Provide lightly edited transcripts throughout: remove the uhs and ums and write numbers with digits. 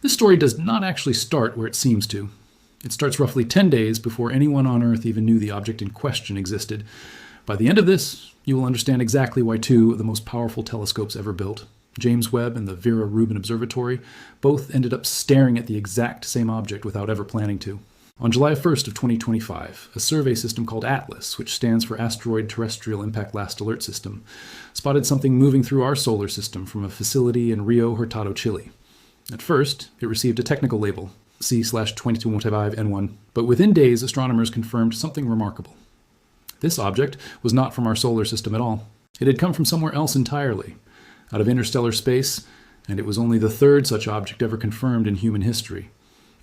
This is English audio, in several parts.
This story does not actually start where it seems to. It starts roughly 10 days before anyone on Earth even knew the object in question existed. By the end of this, you will understand exactly why two of the most powerful telescopes ever built, James Webb and the Vera Rubin Observatory, both ended up staring at the exact same object without ever planning to. On July 1st of 2025, a survey system called ATLAS, which stands for Asteroid Terrestrial Impact Last Alert System, spotted something moving through our solar system from a facility in Rio Hurtado, Chile. At first, it received a technical label, C/2215N1, but within days, astronomers confirmed something remarkable. This object was not from our solar system at all. It had come from somewhere else entirely, out of interstellar space, and it was only the third such object ever confirmed in human history.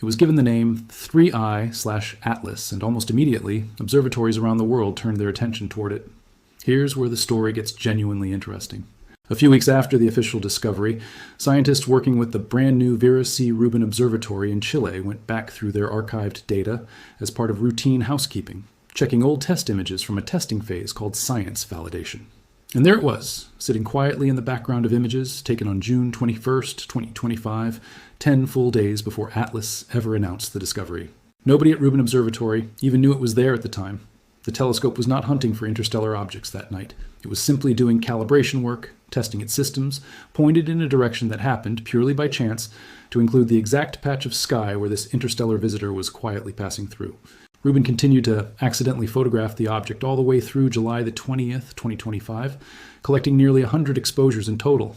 It was given the name 3I/Atlas, and almost immediately, observatories around the world turned their attention toward it. Here's where the story gets genuinely interesting. A few weeks after the official discovery, scientists working with the brand new Vera C. Rubin Observatory in Chile went back through their archived data as part of routine housekeeping, checking old test images from a testing phase called science validation. And there it was, sitting quietly in the background of images taken on June 21st, 2025, 10 full days before ATLAS ever announced the discovery. Nobody at Rubin Observatory even knew it was there at the time. The telescope was not hunting for interstellar objects that night. It was simply doing calibration work, testing its systems, pointed in a direction that happened, purely by chance, to include the exact patch of sky where this interstellar visitor was quietly passing through. Rubin continued to accidentally photograph the object all the way through July the 20th, 2025, collecting nearly 100 exposures in total.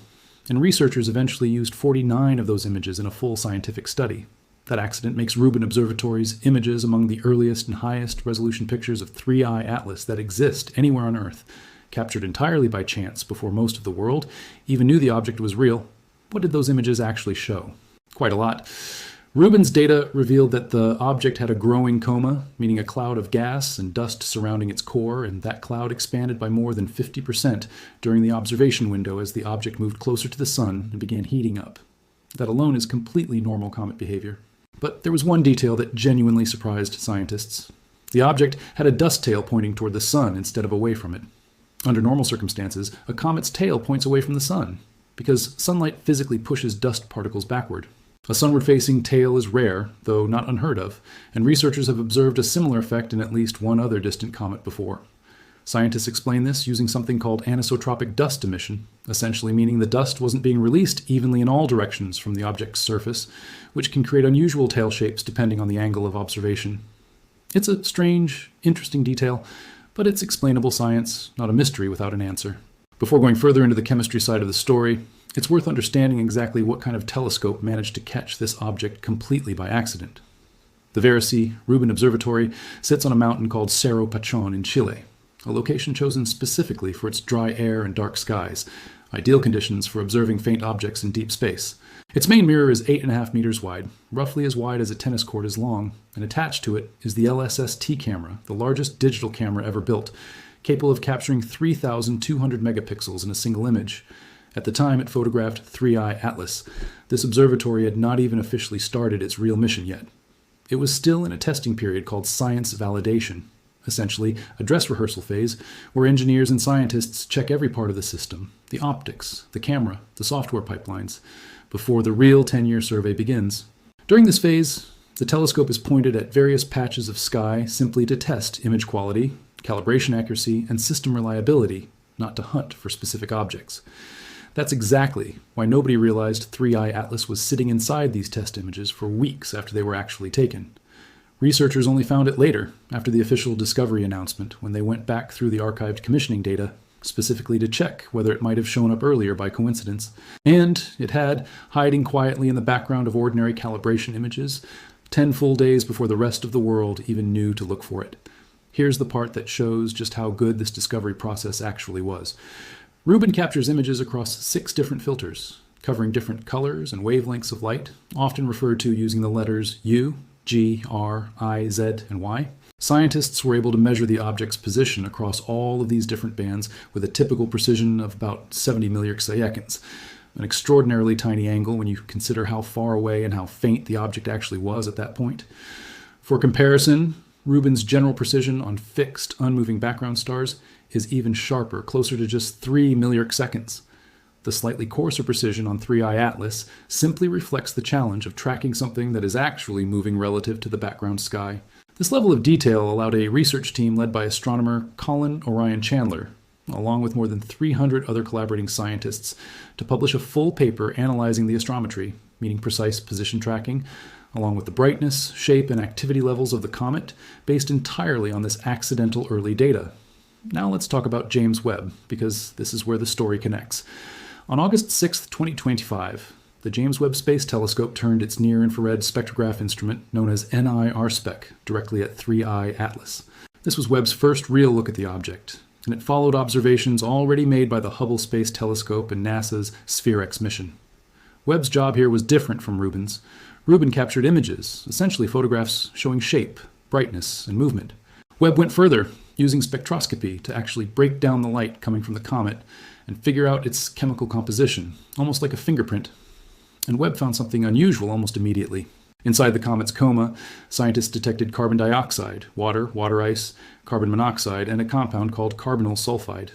And researchers eventually used 49 of those images in a full scientific study. That accident makes Rubin Observatory's images among the earliest and highest resolution pictures of 3I Atlas that exist anywhere on Earth, captured entirely by chance before most of the world even knew the object was real. What did those images actually show? Quite a lot. Rubin's data revealed that the object had a growing coma, meaning a cloud of gas and dust surrounding its core, and that cloud expanded by more than 50% during the observation window as the object moved closer to the sun and began heating up. That alone is completely normal comet behavior. But there was one detail that genuinely surprised scientists. The object had a dust tail pointing toward the sun instead of away from it. Under normal circumstances, a comet's tail points away from the sun, because sunlight physically pushes dust particles backward. A sunward-facing tail is rare, though not unheard of, and researchers have observed a similar effect in at least one other distant comet before. Scientists explain this using something called anisotropic dust emission, essentially meaning the dust wasn't being released evenly in all directions from the object's surface, which can create unusual tail shapes depending on the angle of observation. It's a strange, interesting detail, but it's explainable science, not a mystery without an answer. Before going further into the chemistry side of the story, it's worth understanding exactly what kind of telescope managed to catch this object completely by accident. The Vera C. Rubin Observatory sits on a mountain called Cerro Pachon in Chile, a location chosen specifically for its dry air and dark skies, ideal conditions for observing faint objects in deep space. Its main mirror is 8.5 meters wide, roughly as wide as a tennis court is long, and attached to it is the LSST camera, the largest digital camera ever built, capable of capturing 3,200 megapixels in a single image. At the time it photographed 3I Atlas, this observatory had not even officially started its real mission yet. It was still in a testing period called science validation, essentially a dress rehearsal phase where engineers and scientists check every part of the system, the optics, the camera, the software pipelines, before the real 10-year survey begins. During this phase, the telescope is pointed at various patches of sky simply to test image quality, calibration accuracy, and system reliability, not to hunt for specific objects. That's exactly why nobody realized 3I Atlas was sitting inside these test images for weeks after they were actually taken. Researchers only found it later, after the official discovery announcement, when they went back through the archived commissioning data, specifically to check whether it might have shown up earlier by coincidence. And it had, hiding quietly in the background of ordinary calibration images, 10 full days before the rest of the world even knew to look for it. Here's the part that shows just how good this discovery process actually was. Rubin captures images across 6 different filters, covering different colors and wavelengths of light, often referred to using the letters U, G, R, I, Z, and Y. Scientists were able to measure the object's position across all of these different bands with a typical precision of about 70 milliarcseconds, an extraordinarily tiny angle when you consider how far away and how faint the object actually was at that point. For comparison, Rubin's general precision on fixed, unmoving background stars is even sharper, closer to just 3 milliarcseconds. The slightly coarser precision on 3I Atlas simply reflects the challenge of tracking something that is actually moving relative to the background sky. This level of detail allowed a research team led by astronomer Colin Orion Chandler, along with more than 300 other collaborating scientists, to publish a full paper analyzing the astrometry, meaning precise position tracking, along with the brightness, shape, and activity levels of the comet, based entirely on this accidental early data. Now let's talk about James Webb, because this is where the story connects. On August 6, 2025, the James Webb Space Telescope turned its near-infrared spectrograph instrument, known as NIRSpec, directly at 3I Atlas. This was Webb's first real look at the object, and it followed observations already made by the Hubble Space Telescope and NASA's SphereX mission. Webb's job here was different from Rubin's. Rubin captured images, essentially photographs showing shape, brightness, and movement. Webb went further, using spectroscopy to actually break down the light coming from the comet and figure out its chemical composition, almost like a fingerprint. And Webb found something unusual almost immediately. Inside the comet's coma, scientists detected carbon dioxide, water, water ice, carbon monoxide, and a compound called carbonyl sulfide.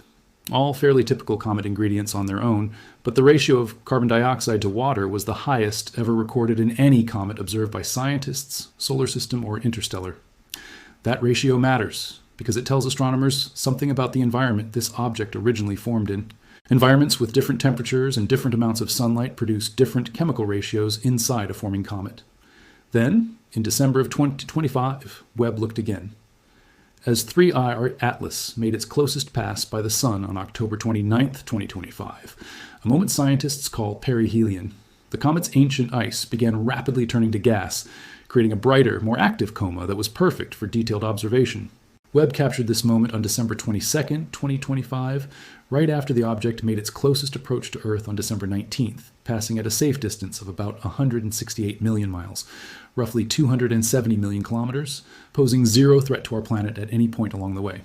All fairly typical comet ingredients on their own, but the ratio of carbon dioxide to water was the highest ever recorded in any comet observed by scientists, solar system, or interstellar. That ratio matters, because it tells astronomers something about the environment this object originally formed in. Environments with different temperatures and different amounts of sunlight produce different chemical ratios inside a forming comet. Then, in December of 2025, Webb looked again. As 3I Atlas made its closest pass by the Sun on October 29, 2025, a moment scientists call perihelion, the comet's ancient ice began rapidly turning to gas, creating a brighter, more active coma that was perfect for detailed observation. Webb captured this moment on December 22, 2025, right after the object made its closest approach to Earth on December 19th, passing at a safe distance of about 168 million miles, roughly 270 million kilometers, posing zero threat to our planet at any point along the way.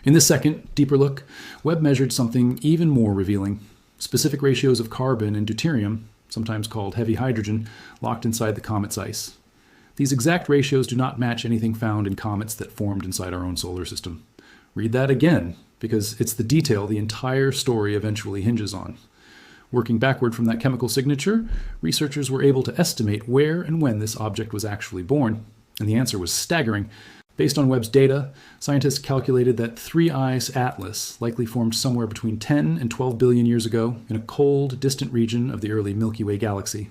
In this second, deeper look, Webb measured something even more revealing: specific ratios of carbon and deuterium, sometimes called heavy hydrogen, locked inside the comet's ice. These exact ratios do not match anything found in comets that formed inside our own solar system. Read that again, because it's the detail the entire story eventually hinges on. Working backward from that chemical signature, researchers were able to estimate where and when this object was actually born, and the answer was staggering. Based on Webb's data, scientists calculated that 3I Atlas likely formed somewhere between 10 and 12 billion years ago in a cold, distant region of the early Milky Way galaxy.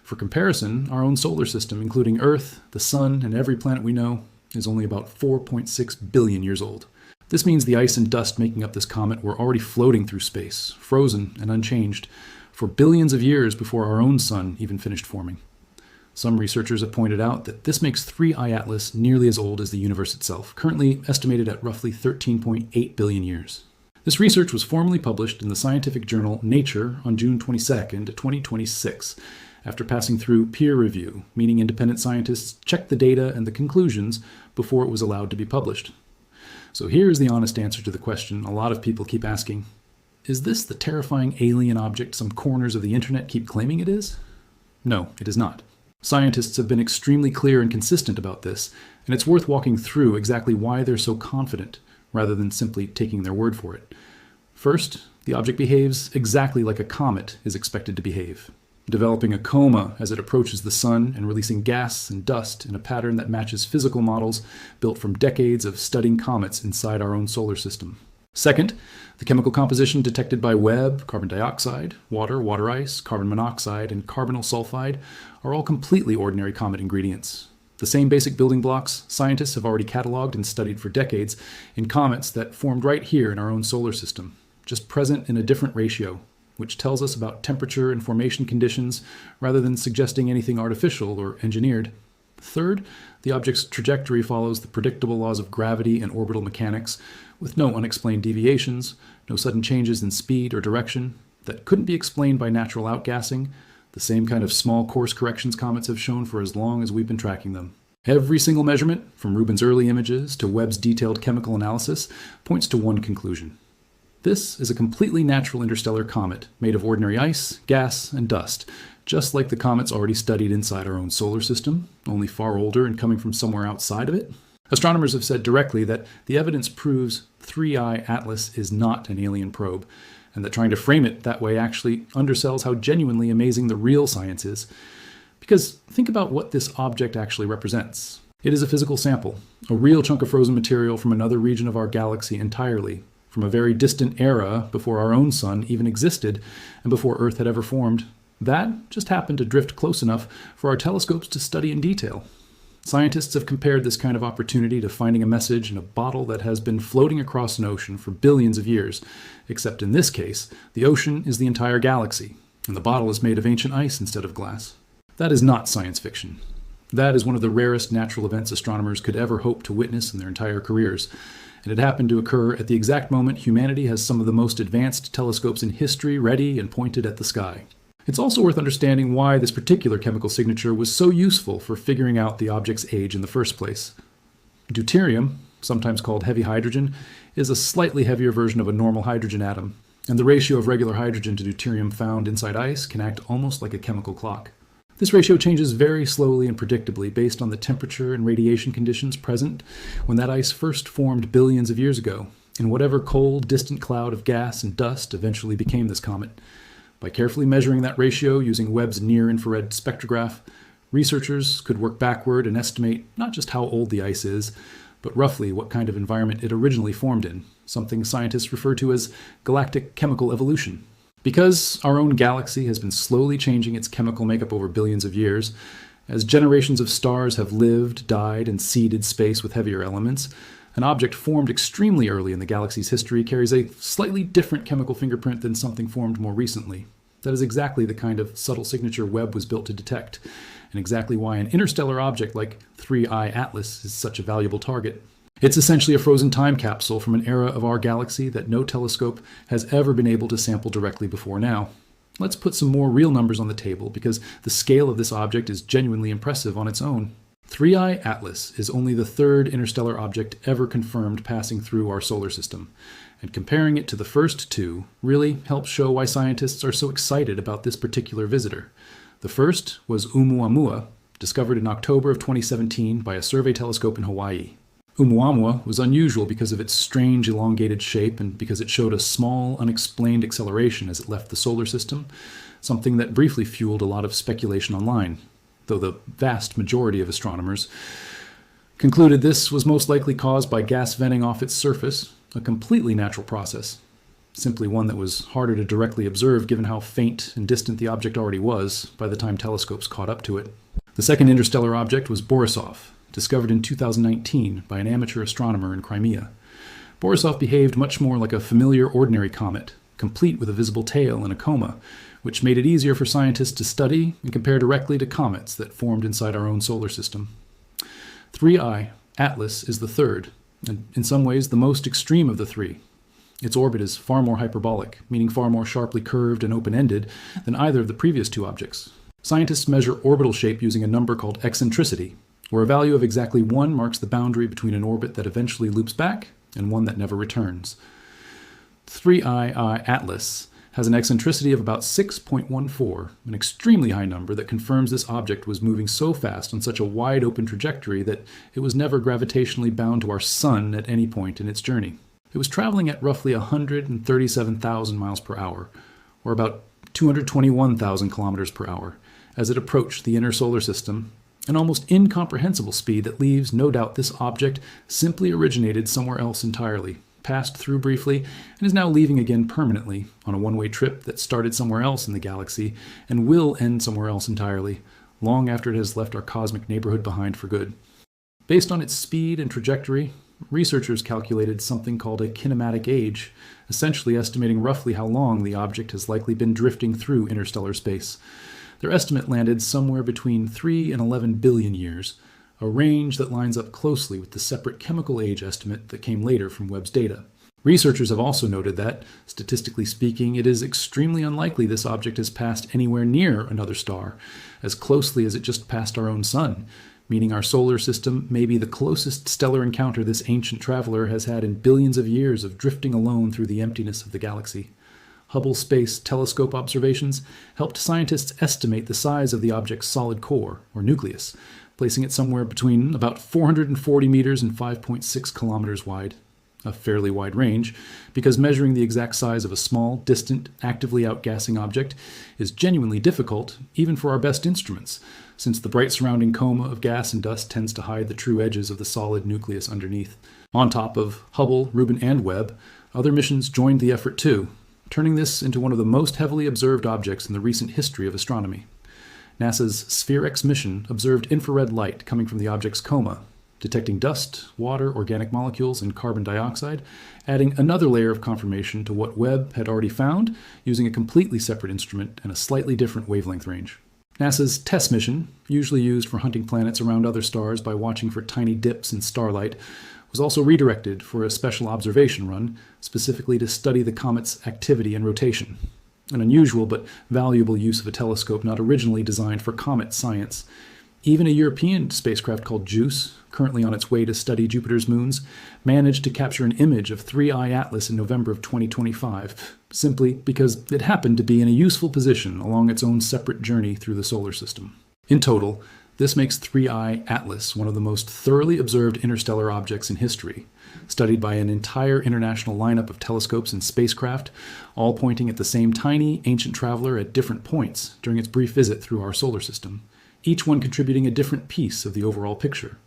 For comparison, our own solar system, including Earth, the Sun, and every planet we know, is only about 4.6 billion years old. This means the ice and dust making up this comet were already floating through space, frozen and unchanged, for billions of years before our own sun even finished forming. Some researchers have pointed out that this makes 3I Atlas nearly as old as the universe itself, currently estimated at roughly 13.8 billion years. This research was formally published in the scientific journal Nature on June 22, 2026, after passing through peer review, meaning independent scientists checked the data and the conclusions before it was allowed to be published. So here's the honest answer to the question a lot of people keep asking. Is this the terrifying alien object some corners of the internet keep claiming it is? No, it is not. Scientists have been extremely clear and consistent about this, and it's worth walking through exactly why they're so confident, rather than simply taking their word for it. First, the object behaves exactly like a comet is expected to behave, developing a coma as it approaches the sun and releasing gas and dust in a pattern that matches physical models built from decades of studying comets inside our own solar system. Second, the chemical composition detected by Webb, carbon dioxide, water, water ice, carbon monoxide, and carbonyl sulfide are all completely ordinary comet ingredients. The same basic building blocks scientists have already cataloged and studied for decades in comets that formed right here in our own solar system, just present in a different ratio, which tells us about temperature and formation conditions rather than suggesting anything artificial or engineered. Third, the object's trajectory follows the predictable laws of gravity and orbital mechanics, with no unexplained deviations, no sudden changes in speed or direction that couldn't be explained by natural outgassing, the same kind of small course corrections comets have shown for as long as we've been tracking them. Every single measurement, from Rubin's early images to Webb's detailed chemical analysis, points to one conclusion. This is a completely natural interstellar comet made of ordinary ice, gas, and dust, just like the comets already studied inside our own solar system, only far older and coming from somewhere outside of it. Astronomers have said directly that the evidence proves 3I Atlas is not an alien probe, and that trying to frame it that way actually undersells how genuinely amazing the real science is. Because think about what this object actually represents. It is a physical sample, a real chunk of frozen material from another region of our galaxy entirely, from a very distant era before our own sun even existed and before Earth had ever formed. That just happened to drift close enough for our telescopes to study in detail. Scientists have compared this kind of opportunity to finding a message in a bottle that has been floating across an ocean for billions of years, except in this case, the ocean is the entire galaxy, and the bottle is made of ancient ice instead of glass. That is not science fiction. That is one of the rarest natural events astronomers could ever hope to witness in their entire careers, and it happened to occur at the exact moment humanity has some of the most advanced telescopes in history ready and pointed at the sky. It's also worth understanding why this particular chemical signature was so useful for figuring out the object's age in the first place. Deuterium, sometimes called heavy hydrogen, is a slightly heavier version of a normal hydrogen atom, and the ratio of regular hydrogen to deuterium found inside ice can act almost like a chemical clock. This ratio changes very slowly and predictably based on the temperature and radiation conditions present when that ice first formed billions of years ago, in whatever cold, distant cloud of gas and dust eventually became this comet. By carefully measuring that ratio using Webb's near-infrared spectrograph, researchers could work backward and estimate not just how old the ice is, but roughly what kind of environment it originally formed in, something scientists refer to as galactic chemical evolution. Because our own galaxy has been slowly changing its chemical makeup over billions of years, as generations of stars have lived, died, and seeded space with heavier elements, an object formed extremely early in the galaxy's history carries a slightly different chemical fingerprint than something formed more recently. That is exactly the kind of subtle signature Webb was built to detect, and exactly why an interstellar object like 3I Atlas is such a valuable target. It's essentially a frozen time capsule from an era of our galaxy that no telescope has ever been able to sample directly before now. Let's put some more real numbers on the table, because the scale of this object is genuinely impressive on its own. 3I Atlas is only the third interstellar object ever confirmed passing through our solar system, and comparing it to the first two really helps show why scientists are so excited about this particular visitor. The first was Oumuamua, discovered in October of 2017 by a survey telescope in Hawaii. Oumuamua was unusual because of its strange elongated shape and because it showed a small, unexplained acceleration as it left the solar system, something that briefly fueled a lot of speculation online, though the vast majority of astronomers concluded this was most likely caused by gas venting off its surface, a completely natural process, simply one that was harder to directly observe given how faint and distant the object already was by the time telescopes caught up to it. The second interstellar object was Borisov, discovered in 2019 by an amateur astronomer in Crimea. Borisov behaved much more like a familiar ordinary comet, complete with a visible tail and a coma, which made it easier for scientists to study and compare directly to comets that formed inside our own solar system. 3I Atlas is the third, and in some ways the most extreme of the three. Its orbit is far more hyperbolic, meaning far more sharply curved and open-ended than either of the previous two objects. Scientists measure orbital shape using a number called eccentricity, where a value of exactly 1 marks the boundary between an orbit that eventually loops back and one that never returns. 3I Atlas has an eccentricity of about 6.14, an extremely high number that confirms this object was moving so fast on such a wide open trajectory that it was never gravitationally bound to our sun at any point in its journey. It was traveling at roughly 137,000 miles per hour, or about 221,000 kilometers per hour, as it approached the inner solar system, an almost incomprehensible speed that leaves no doubt this object simply originated somewhere else entirely, passed through briefly, and is now leaving again permanently on a one-way trip that started somewhere else in the galaxy and will end somewhere else entirely, long after it has left our cosmic neighborhood behind for good. Based on its speed and trajectory, researchers calculated something called a kinematic age, essentially estimating roughly how long the object has likely been drifting through interstellar space. Their estimate landed somewhere between 3 and 11 billion years, a range that lines up closely with the separate chemical age estimate that came later from Webb's data. Researchers have also noted that, statistically speaking, it is extremely unlikely this object has passed anywhere near another star, as closely as it just passed our own sun, meaning our solar system may be the closest stellar encounter this ancient traveler has had in billions of years of drifting alone through the emptiness of the galaxy. Hubble Space Telescope observations helped scientists estimate the size of the object's solid core, or nucleus, placing it somewhere between about 440 meters and 5.6 kilometers wide. a fairly wide range, because measuring the exact size of a small, distant, actively outgassing object is genuinely difficult, even for our best instruments, since the bright surrounding coma of gas and dust tends to hide the true edges of the solid nucleus underneath. On top of Hubble, Rubin, and Webb, other missions joined the effort too, turning this into one of the most heavily observed objects in the recent history of astronomy. NASA's Sphere-X mission observed infrared light coming from the object's coma, detecting dust, water, organic molecules, and carbon dioxide, adding another layer of confirmation to what Webb had already found using a completely separate instrument and a slightly different wavelength range. NASA's TESS mission, usually used for hunting planets around other stars by watching for tiny dips in starlight, was also redirected for a special observation run, specifically to study the comet's activity and rotation. An unusual but valuable use of a telescope not originally designed for comet science. Even a European spacecraft called JUICE, currently on its way to study Jupiter's moons, managed to capture an image of 3I Atlas in November of 2025, simply because it happened to be in a useful position along its own separate journey through the solar system. In total, this makes 3I Atlas one of the most thoroughly observed interstellar objects in history, studied by an entire international lineup of telescopes and spacecraft, all pointing at the same tiny, ancient traveler at different points during its brief visit through our solar system, each one contributing a different piece of the overall picture.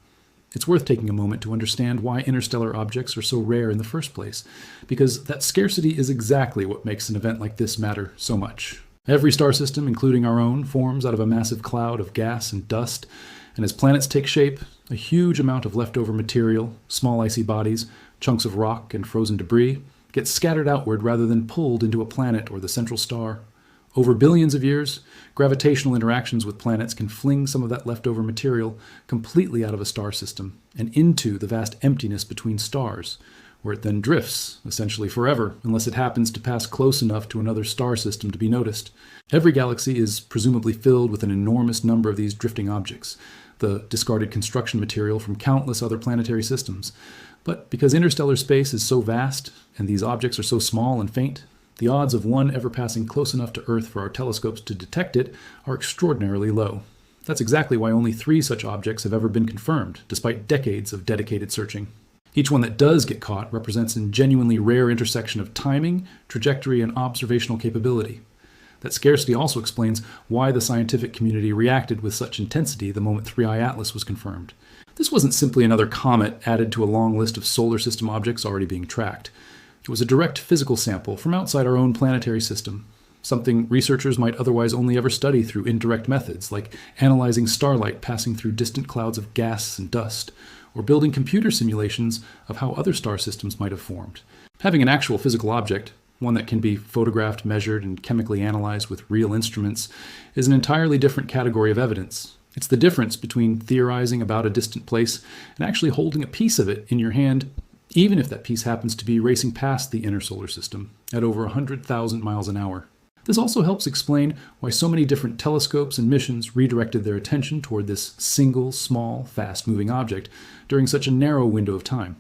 It's worth taking a moment to understand why interstellar objects are so rare in the first place, because that scarcity is exactly what makes an event like this matter so much. Every star system, including our own, forms out of a massive cloud of gas and dust, and as planets take shape, a huge amount of leftover material, small icy bodies, chunks of rock, and frozen debris gets scattered outward rather than pulled into a planet or the central star. Over billions of years, gravitational interactions with planets can fling some of that leftover material completely out of a star system and into the vast emptiness between stars, where it then drifts, essentially forever, unless it happens to pass close enough to another star system to be noticed. Every galaxy is presumably filled with an enormous number of these drifting objects, the discarded construction material from countless other planetary systems. But because interstellar space is so vast, and these objects are so small and faint, the odds of one ever passing close enough to Earth for our telescopes to detect it are extraordinarily low. That's exactly why only 3 such objects have ever been confirmed, despite decades of dedicated searching. Each one that does get caught represents a genuinely rare intersection of timing, trajectory, and observational capability. That scarcity also explains why the scientific community reacted with such intensity the moment 3I Atlas was confirmed. This wasn't simply another comet added to a long list of solar system objects already being tracked. It was a direct physical sample from outside our own planetary system, something researchers might otherwise only ever study through indirect methods, like analyzing starlight passing through distant clouds of gas and dust, or building computer simulations of how other star systems might have formed. Having an actual physical object, one that can be photographed, measured, and chemically analyzed with real instruments, is an entirely different category of evidence. It's the difference between theorizing about a distant place and actually holding a piece of it in your hand, even if that piece happens to be racing past the inner solar system at over 100,000 miles an hour. This also helps explain why so many different telescopes and missions redirected their attention toward this single, small, fast-moving object during such a narrow window of time.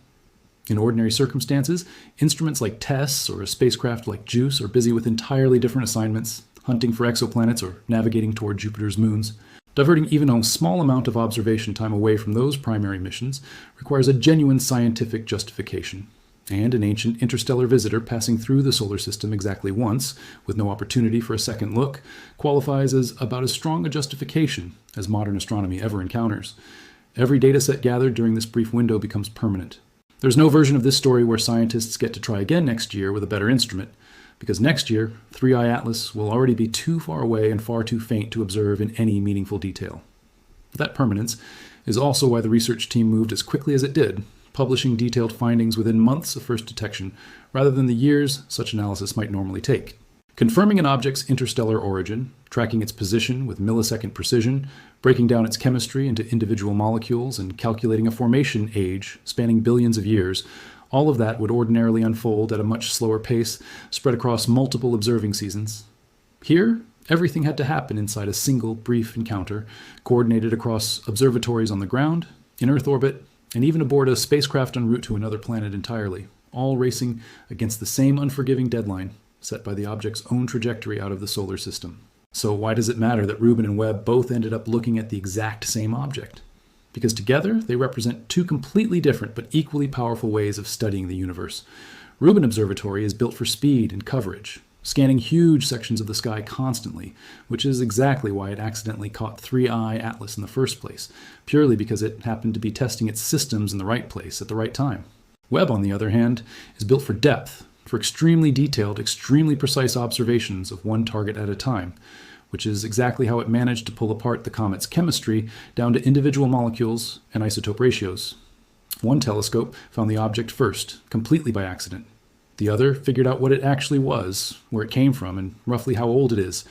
In ordinary circumstances, instruments like TESS or a spacecraft like JUICE are busy with entirely different assignments, hunting for exoplanets or navigating toward Jupiter's moons. Diverting even a small amount of observation time away from those primary missions requires a genuine scientific justification. And an ancient interstellar visitor passing through the solar system exactly once, with no opportunity for a second look, qualifies as about as strong a justification as modern astronomy ever encounters. Every dataset gathered during this brief window becomes permanent. There's no version of this story where scientists get to try again next year with a better instrument, because next year, 3I Atlas will already be too far away and far too faint to observe in any meaningful detail. That permanence is also why the research team moved as quickly as it did, publishing detailed findings within months of first detection, rather than the years such analysis might normally take. Confirming an object's interstellar origin, tracking its position with millisecond precision, breaking down its chemistry into individual molecules, and calculating a formation age spanning billions of years, all of that would ordinarily unfold at a much slower pace, spread across multiple observing seasons. Here, everything had to happen inside a single brief encounter, coordinated across observatories on the ground, in Earth orbit, and even aboard a spacecraft en route to another planet entirely, all racing against the same unforgiving deadline set by the object's own trajectory out of the solar system. So why does it matter that Rubin and Webb both ended up looking at the exact same object? because together they represent two completely different but equally powerful ways of studying the universe. Rubin Observatory is built for speed and coverage, scanning huge sections of the sky constantly, which is exactly why it accidentally caught 3I Atlas in the first place, purely because it happened to be testing its systems in the right place at the right time. Webb, on the other hand, is built for depth, for extremely detailed, extremely precise observations of one target at a time, which is exactly how it managed to pull apart the comet's chemistry down to individual molecules and isotope ratios. One telescope found the object first, completely by accident. The other figured out what it actually was, where it came from, and roughly how old it is.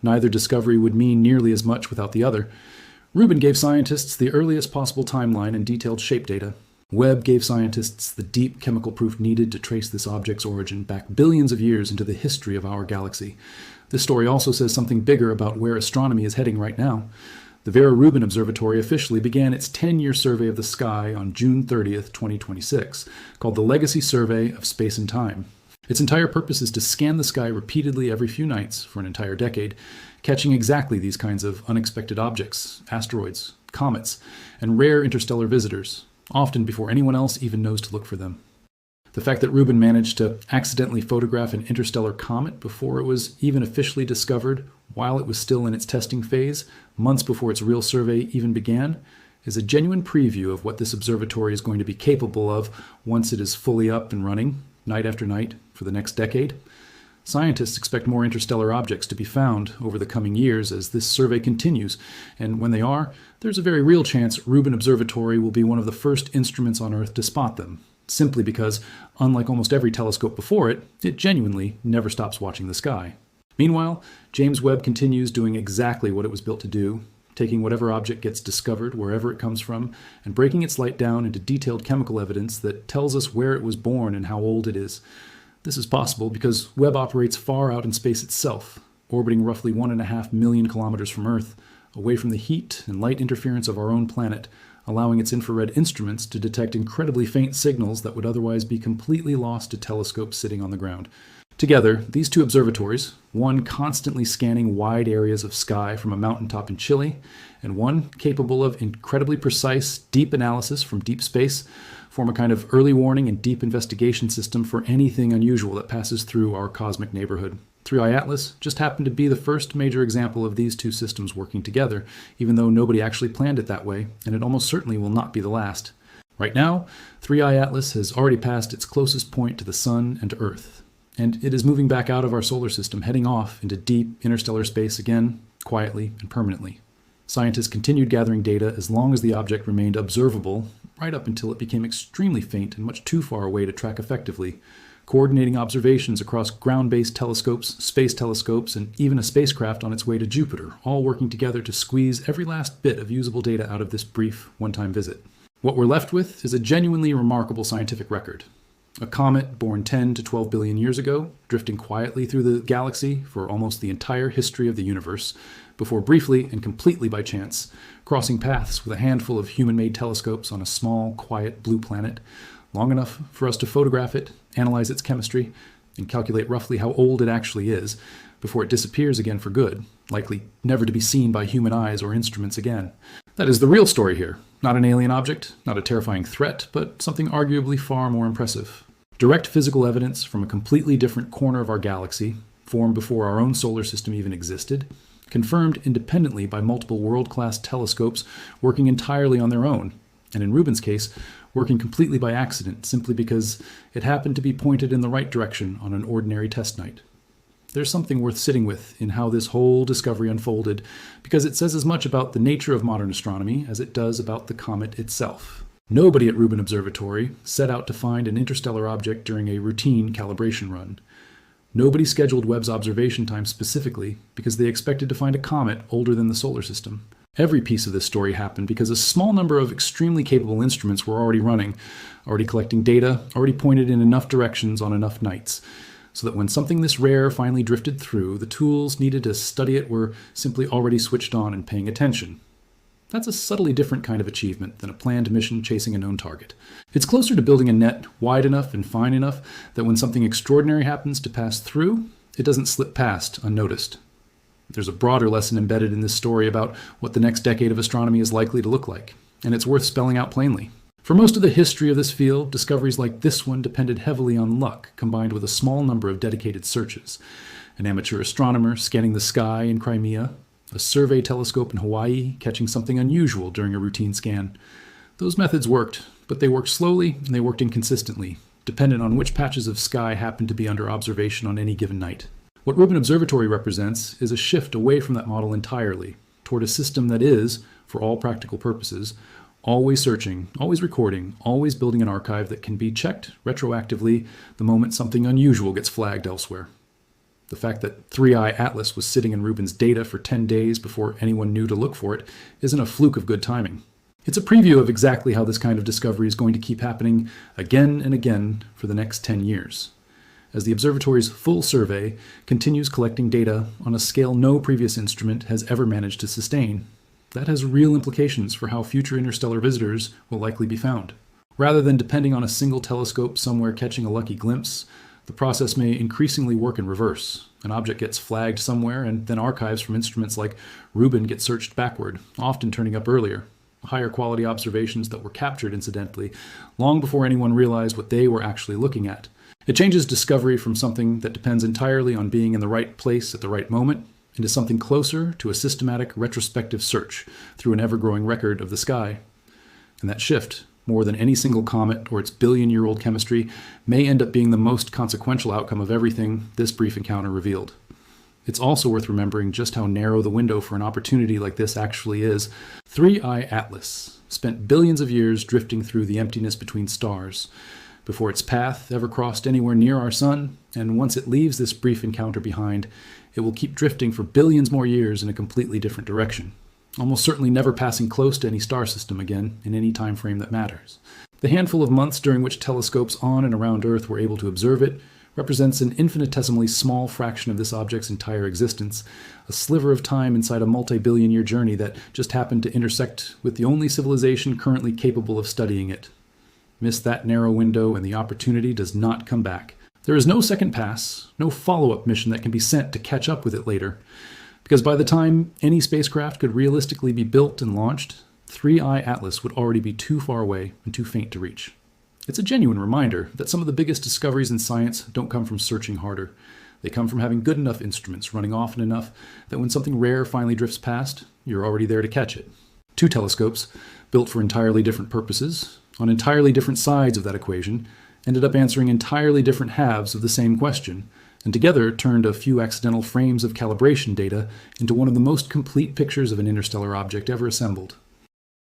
Neither discovery would mean nearly as much without the other. Rubin gave scientists the earliest possible timeline and detailed shape data. Webb gave scientists the deep chemical proof needed to trace this object's origin back billions of years into the history of our galaxy. This story also says something bigger about where astronomy is heading right now. The Vera Rubin Observatory officially began its 10-year survey of the sky on June 30th, 2026, called the Legacy Survey of Space and Time. Its entire purpose is to scan the sky repeatedly every few nights for an entire decade, catching exactly these kinds of unexpected objects, asteroids, comets, and rare interstellar visitors, often before anyone else even knows to look for them. The fact that Rubin managed to accidentally photograph an interstellar comet before it was even officially discovered, while it was still in its testing phase, months before its real survey even began, is a genuine preview of what this observatory is going to be capable of once it is fully up and running, night after night, for the next decade. Scientists expect more interstellar objects to be found over the coming years as this survey continues, and when they are, there's a very real chance Rubin Observatory will be one of the first instruments on Earth to spot them, simply because, unlike almost every telescope before it, it genuinely never stops watching the sky. Meanwhile, James Webb continues doing exactly what it was built to do, taking whatever object gets discovered wherever it comes from and breaking its light down into detailed chemical evidence that tells us where it was born and how old it is. This is possible because Webb operates far out in space itself, orbiting roughly 1.5 million kilometers from Earth, away from the heat and light interference of our own planet, allowing its infrared instruments to detect incredibly faint signals that would otherwise be completely lost to telescopes sitting on the ground. Together, these two observatories, one constantly scanning wide areas of sky from a mountaintop in Chile, and one capable of incredibly precise, deep analysis from deep space, form a kind of early warning and deep investigation system for anything unusual that passes through our cosmic neighborhood. 3I Atlas just happened to be the first major example of these two systems working together, even though nobody actually planned it that way, and it almost certainly will not be the last. Right now, 3I Atlas has already passed its closest point to the Sun and Earth, and it is moving back out of our solar system, heading off into deep interstellar space again, quietly and permanently. Scientists continued gathering data as long as the object remained observable, right up until it became extremely faint and much too far away to track effectively, coordinating observations across ground-based telescopes, space telescopes, and even a spacecraft on its way to Jupiter, all working together to squeeze every last bit of usable data out of this brief, one-time visit. What we're left with is a genuinely remarkable scientific record. A comet born 10 to 12 billion years ago, drifting quietly through the galaxy for almost the entire history of the universe, before briefly and completely by chance, crossing paths with a handful of human-made telescopes on a small, quiet blue planet, long enough for us to photograph it, analyze its chemistry, and calculate roughly how old it actually is, before it disappears again for good, likely never to be seen by human eyes or instruments again. That is the real story here. Not an alien object, not a terrifying threat, but something arguably far more impressive. Direct physical evidence from a completely different corner of our galaxy, formed before our own solar system even existed, confirmed independently by multiple world-class telescopes working entirely on their own, and in Rubin's case, working completely by accident simply because it happened to be pointed in the right direction on an ordinary test night. There's something worth sitting with in how this whole discovery unfolded, because it says as much about the nature of modern astronomy as it does about the comet itself. Nobody at Rubin Observatory set out to find an interstellar object during a routine calibration run. Nobody scheduled Webb's observation time specifically because they expected to find a comet older than the solar system. Every piece of this story happened because a small number of extremely capable instruments were already running, already collecting data, already pointed in enough directions on enough nights, so that when something this rare finally drifted through, the tools needed to study it were simply already switched on and paying attention. That's a subtly different kind of achievement than a planned mission chasing a known target. It's closer to building a net wide enough and fine enough that when something extraordinary happens to pass through, it doesn't slip past unnoticed. There's a broader lesson embedded in this story about what the next decade of astronomy is likely to look like. and it's worth spelling out plainly. For most of the history of this field, discoveries like this one depended heavily on luck, combined with a small number of dedicated searches. An amateur astronomer scanning the sky in Crimea, a survey telescope in Hawaii catching something unusual during a routine scan. Those methods worked, but they worked slowly and they worked inconsistently, dependent on which patches of sky happened to be under observation on any given night. What Rubin Observatory represents is a shift away from that model entirely, toward a system that is, for all practical purposes, always searching, always recording, always building an archive that can be checked retroactively the moment something unusual gets flagged elsewhere. The fact that 3i Atlas was sitting in Rubin's data for 10 days before anyone knew to look for it isn't a fluke of good timing. It's a preview of exactly how this kind of discovery is going to keep happening again and again for the next 10 years. As the observatory's full survey continues collecting data on a scale no previous instrument has ever managed to sustain, that has real implications for how future interstellar visitors will likely be found. Rather than depending on a single telescope somewhere catching a lucky glimpse, the process may increasingly work in reverse. An object gets flagged somewhere, and then archives from instruments like Rubin get searched backward, often turning up earlier. Higher quality observations that were captured, incidentally, long before anyone realized what they were actually looking at. It changes discovery from something that depends entirely on being in the right place at the right moment into something closer to a systematic retrospective search through an ever-growing record of the sky. And that shift, more than any single comet or its billion-year-old chemistry, may end up being the most consequential outcome of everything this brief encounter revealed. It's also worth remembering just how narrow the window for an opportunity like this actually is. 3i Atlas spent billions of years drifting through the emptiness between stars before its path ever crossed anywhere near our sun, and once it leaves this brief encounter behind, it will keep drifting for billions more years in a completely different direction, almost certainly never passing close to any star system again in any time frame that matters. The handful of months during which telescopes on and around Earth were able to observe it represents an infinitesimally small fraction of this object's entire existence, a sliver of time inside a multi-billion-year journey that just happened to intersect with the only civilization currently capable of studying it. Miss that narrow window and the opportunity does not come back. There is no second pass, no follow-up mission that can be sent to catch up with it later, because by the time any spacecraft could realistically be built and launched, 3i Atlas would already be too far away and too faint to reach. It's a genuine reminder that some of the biggest discoveries in science don't come from searching harder. They come from having good enough instruments running often enough that when something rare finally drifts past, you're already there to catch it. Two telescopes, built for entirely different purposes, on entirely different sides of that equation, ended up answering entirely different halves of the same question, and together turned a few accidental frames of calibration data into one of the most complete pictures of an interstellar object ever assembled.